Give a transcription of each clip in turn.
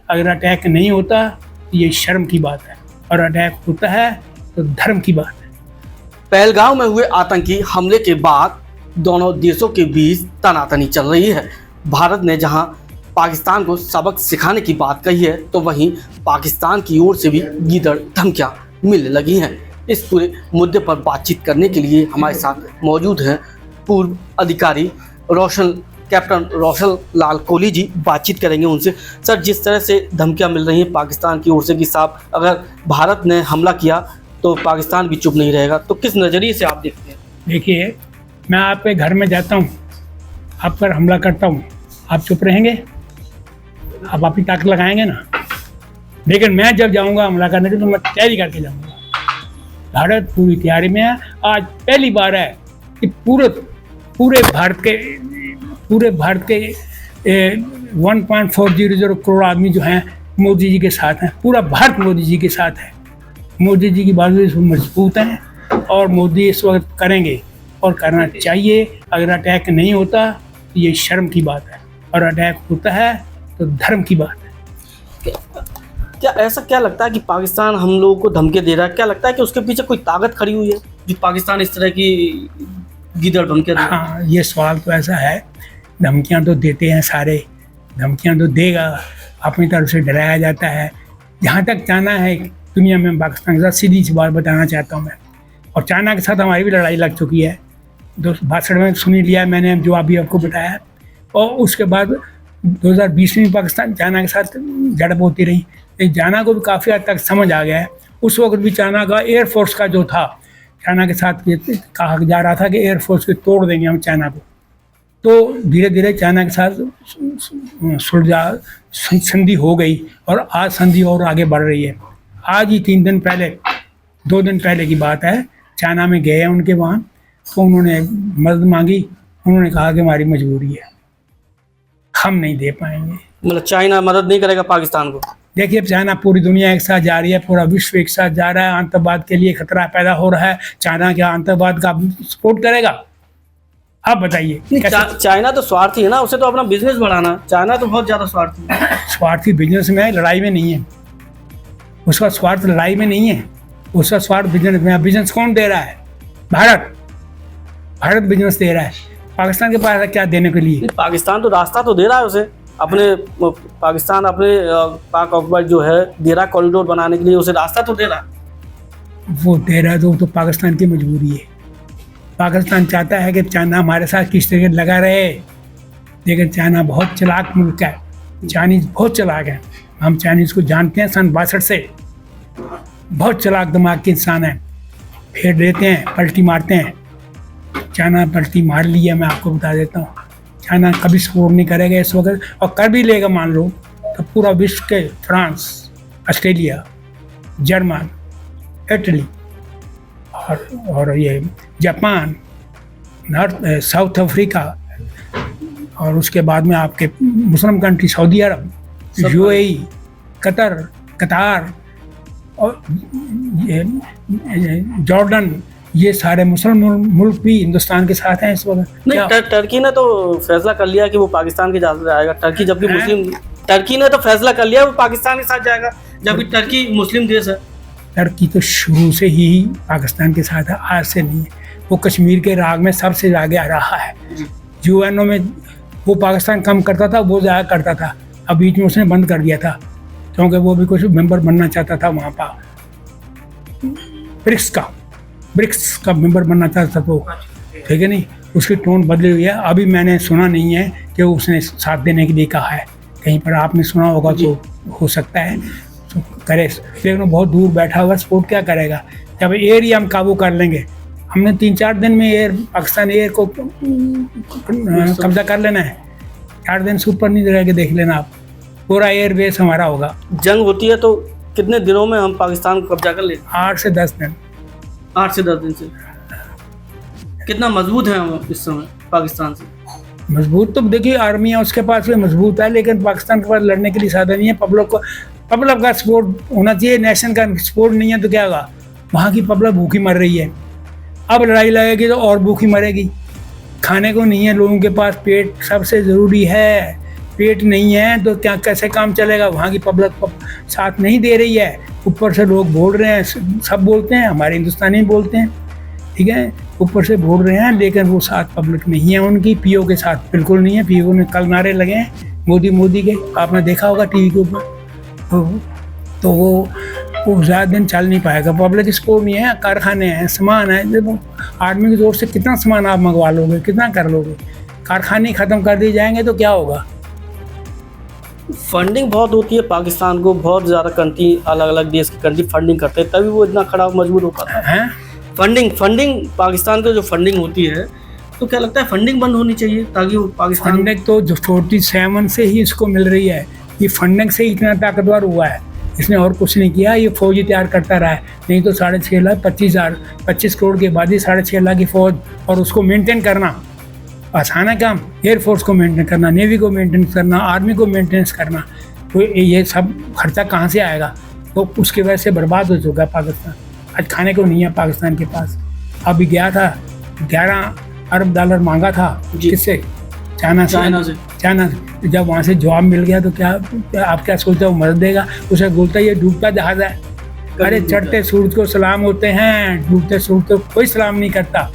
अगर अटैक नहीं होता तो ये शर्म की बात है, और अटैक होता है तो धर्म की बात है। पहलगाम में हुए आतंकी हमले के बाद दोनों देशों के बीच तनातनी चल रही है। भारत ने जहां पाकिस्तान को सबक सिखाने की बात कही है, तो वहीं पाकिस्तान की ओर से भी गीदड़ धमकियां मिलने लगी हैं। इस पूरे मुद्दे पर बातचीत करने के लिए हमारे साथ मौजूद हैं पूर्व अधिकारी कैप्टन रोशन लाल कोहली जी। बातचीत करेंगे उनसे। सर, जिस तरह से धमकियां मिल रही हैं पाकिस्तान की ओर से कि साहब अगर भारत ने हमला किया तो पाकिस्तान भी चुप नहीं रहेगा, तो किस नज़रिए से आप देखते हैं? देखिए, मैं आपके घर में जाता हूँ, आप पर हमला करता हूँ, आप चुप रहेंगे? आप अपनी ताकत लगाएंगे ना। लेकिन मैं जब जाऊँगा हमला करने के तो मैं तैयारी करके जाऊँगा। भारत पूरी तैयारी में है। आज पहली बार है कि पूरे भारत के 1.400 करोड़ आदमी जो हैं मोदी जी के साथ हैं। पूरा भारत मोदी जी के साथ है। मोदी जी की बाजू मजबूत हैं और मोदी इस वक्त करेंगे और करना चाहिए। अगर अटैक नहीं होता तो ये शर्म की बात है, और अटैक होता है तो धर्म की बात है। क्या लगता है कि पाकिस्तान हम लोगों को धमकी दे रहा है? क्या लगता है कि उसके पीछे कोई ताकत खड़ी हुई है जो पाकिस्तान इस तरह की गीदड़ धमकियां दे रहा है? हाँ, ये सवाल तो ऐसा है। धमकियां तो देते हैं सारे, धमकियां तो देगा, अपनी तरफ से डराया जाता है। जहाँ तक चाइना है दुनिया में, पाकिस्तान के साथ सीधी सी बात बताना चाहता हूँ मैं, और चाइना के साथ हमारी भी लड़ाई लग चुकी है। 62 में सुन ही लिया मैंने, जो अभी आपको बताया। और उसके बाद 2020 में पाकिस्तान चाइना के साथ झड़प होती रही। लेकिन चाइना को भी काफ़ी हद तक समझ आ गया है। उस वक्त भी चाइना का एयरफोर्स का जो था, चाइना के साथ कहा जा रहा था कि एयरफोर्स को तोड़ देंगे हम चाइना को। तो धीरे धीरे चाइना के साथ संधि हो गई, और आज संधि और आगे बढ़ रही है। आज ही 2 दिन पहले की बात है, चाइना में गए हैं उनके वहाँ, तो उन्होंने मदद मांगी। उन्होंने कहा कि हमारी मजबूरी है, हम नहीं दे पाएंगे। मतलब चाइना मदद नहीं करेगा पाकिस्तान को? देखिए, चाइना पूरी दुनिया एक साथ जा रही है, पूरा विश्व एक साथ जा रहा है। आतंकवाद के लिए खतरा पैदा हो रहा है। चाइना क्या आतंकवाद का सपोर्ट करेगा? आप बताइए। चाइना तो स्वार्थी है ना, उसे तो अपना बिजनेस बढ़ाना। चाइना तो बहुत ज्यादा स्वार्थी है। स्वार्थी बिजनेस में है, लड़ाई में नहीं है। उसका स्वार्थ लड़ाई में नहीं है, उसका स्वार्थ बिजनेस में है। बिजनेस कौन दे रहा है? भारत बिजनेस दे रहा है। पाकिस्तान के पास क्या देने के लिए? पाकिस्तान तो रास्ता तो दे रहा है उसे अपने, पाकिस्तान अपने पाक अकबर जो है दे रहा कॉरिडोर बनाने के लिए, उसे रास्ता तो दे रहा है। वो दे रहा है तो पाकिस्तान की मजबूरी है। पाकिस्तान चाहता है कि चाइना हमारे साथ किस तरह लगा रहे, लेकिन चाइना बहुत चालाक मुल्क है। चाइनीज़ बहुत चालाक है। हम चाइनीज़ को जानते हैं सन 62 से। बहुत चालाक दिमाग के इंसान हैं। फेर देते हैं, पलटी मारते हैं। चाइना पलटी मार ली है, मैं आपको बता देता हूँ। चाइना कभी सपोर्ट नहीं करेगा इस वक्त, और कर भी लेगा मान लो तो पूरा विश्व के फ्रांस, ऑस्ट्रेलिया, जर्मन, इटली और ये जापान, साउथ अफ्रीका, और उसके बाद में आपके मुस्लिम कंट्री सऊदी अरब, यूएई, कतार और जॉर्डन, ये सारे मुस्लिम मुल्क भी हिंदुस्तान के साथ हैं इस वक्त। नहीं, टर्की ने तो फैसला कर लिया कि वो पाकिस्तान के साथ जाएगा। टर्की ने तो फैसला कर लिया वो पाकिस्तान के साथ जाएगा, जबकि टर्की मुस्लिम देश है। टर्की तो शुरू से ही पाकिस्तान के साथ है, आज से नहीं है। वो कश्मीर के राग में सबसे आगे आ रहा है। यूएनओ में वो पाकिस्तान कम करता था, वो ज़्यादा करता था। अब बीच में उसने बंद कर दिया था, क्योंकि वो भी कुछ मेंबर बनना चाहता था वहाँ पर। ब्रिक्स का मेंबर बनना चाहता था वो, ठीक है नहीं। उसकी टोन बदली हुई है। अभी मैंने सुना नहीं है कि उसने साथ देने के लिए कहा है। कहीं पर आपने सुना होगा तो हो सकता है तो करे, लेकिन वो बहुत दूर बैठा हुआ, सपोर्ट क्या करेगा? जब एरिया हम काबू कर लेंगे, हमने 3-4 दिन में पाकिस्तान एयर को कब्जा कर लेना है। 4 दिन से ऊपर नहीं रहेगा, देख लेना आप, पूरा एयर बेस हमारा होगा। जंग होती है तो कितने दिनों में हम पाकिस्तान को कब्जा कर लेते? 8 से 10 दिन। 8 से 10 दिन से कितना मजबूत है हम इस समय पाकिस्तान से? मजबूत तो देखिए आर्मी है उसके पास भी मजबूत है, लेकिन पाकिस्तान के पास लड़ने के लिए साधन नहीं है। पब्लिक का सपोर्ट होना चाहिए। नेशन का सपोर्ट नहीं है तो क्या होगा? वहाँ की पब्लिक भूखी मर रही है। अब लड़ाई लगेगी तो और भूखी मरेगी। खाने को नहीं है लोगों के पास, पेट सबसे ज़रूरी है। पेट नहीं है तो क्या कैसे काम चलेगा? वहाँ की पब्लिक साथ नहीं दे रही है, ऊपर से लोग बोल रहे हैं, सब बोलते हैं, हमारे हिंदुस्तानी बोलते हैं, ठीक है, ऊपर से बोल रहे हैं, लेकिन वो साथ पब्लिक नहीं है उनकी, पीओ के साथ बिल्कुल नहीं है। पीओ ने कल नारे लगे हैं मोदी के, आपने देखा होगा टीवी के ऊपर, तो वो ज़्यादा दिन चल नहीं पाएगा। पब्लिक स्टोर नहीं है, कारखाने हैं, सामान है, देखो आदमी की जोर से कितना सामान आप मंगवा लोगे, कितना कर लोगे? कारखाने ख़त्म कर दिए जाएंगे तो क्या होगा? फंडिंग बहुत होती है पाकिस्तान को, बहुत ज़्यादा कंट्री, अलग अलग देश की कंट्री फंडिंग करते हैं, तभी वो इतना खड़ा मजबूत हो पाता है। फंडिंग पाकिस्तान का जो फंडिंग होती है, तो क्या लगता है फंडिंग बंद होनी चाहिए ताकि वो पाकिस्तान। फंडिंग तो जो 47 से ही इसको मिल रही है, ये फंडिंग से ही इतना ताकतवर हुआ है, इसने और कुछ नहीं किया। ये फौजी तैयार करता रहा है, नहीं तो 6.5 लाख 25 करोड़ के बाद ही 6.5 लाख की फौज, और उसको मेंटेन करना आसान है काम। एयरफोर्स को मेंटेन करना, नेवी को मेंटेन करना, आर्मी को मेंटेनेंस करना, तो ये सब खर्चा कहाँ से आएगा? तो उसकी वजह से बर्बाद हो चुका है पाकिस्तान। आज खाने को नहीं है पाकिस्तान के पास। अभी गया था, 11 अरब डॉलर मांगा था, किससे? चाइना से। जब वहाँ से जवाब मिल गया तो क्या आप क्या सोचते हो, मदद देगा? उसे बोलता ये डूबता जहाज है। अरे चढ़ते सूरज को सलाम होते हैं, डूबते सूरज को कोई सलाम नहीं करता।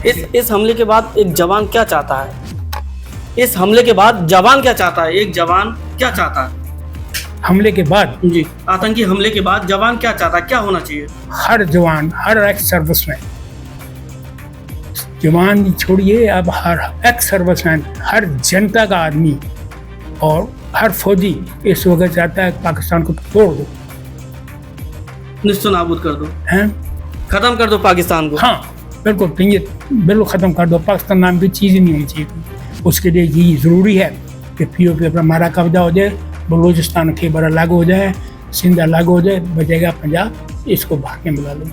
इस हमले के बाद एक जवान क्या चाहता है? इस हमले के बाद जवान क्या चाहता है? एक जवान क्या चाहता है हमले के बाद? जी, आतंकी हमले के बाद जवान क्या चाहता है, क्या होना चाहिए? हर जवान, हर एक्स सर्विसमैन, जवान छोड़िए, अब हर एक्स सर्विसमैन, हर जनता का आदमी और हर फौजी इस वक्त चाहता है पाकिस्तान को तोड़ दो, निश्चित नाबूद कर दो, हैं, खत्म कर दो पाकिस्तान को। हाँ बिल्कुल, बिल्कुल ख़त्म कर दो। पाकिस्तान नाम की चीज़ ही नहीं होनी चाहिए। उसके लिए ये ज़रूरी है कि पीओ पे हमारा कब्जा हो जाए, बलूचिस्तान खैबर अलग हो जाए, सिंध अलग हो जाए, बचेगा पंजाब, इसको भाग के मिला लो।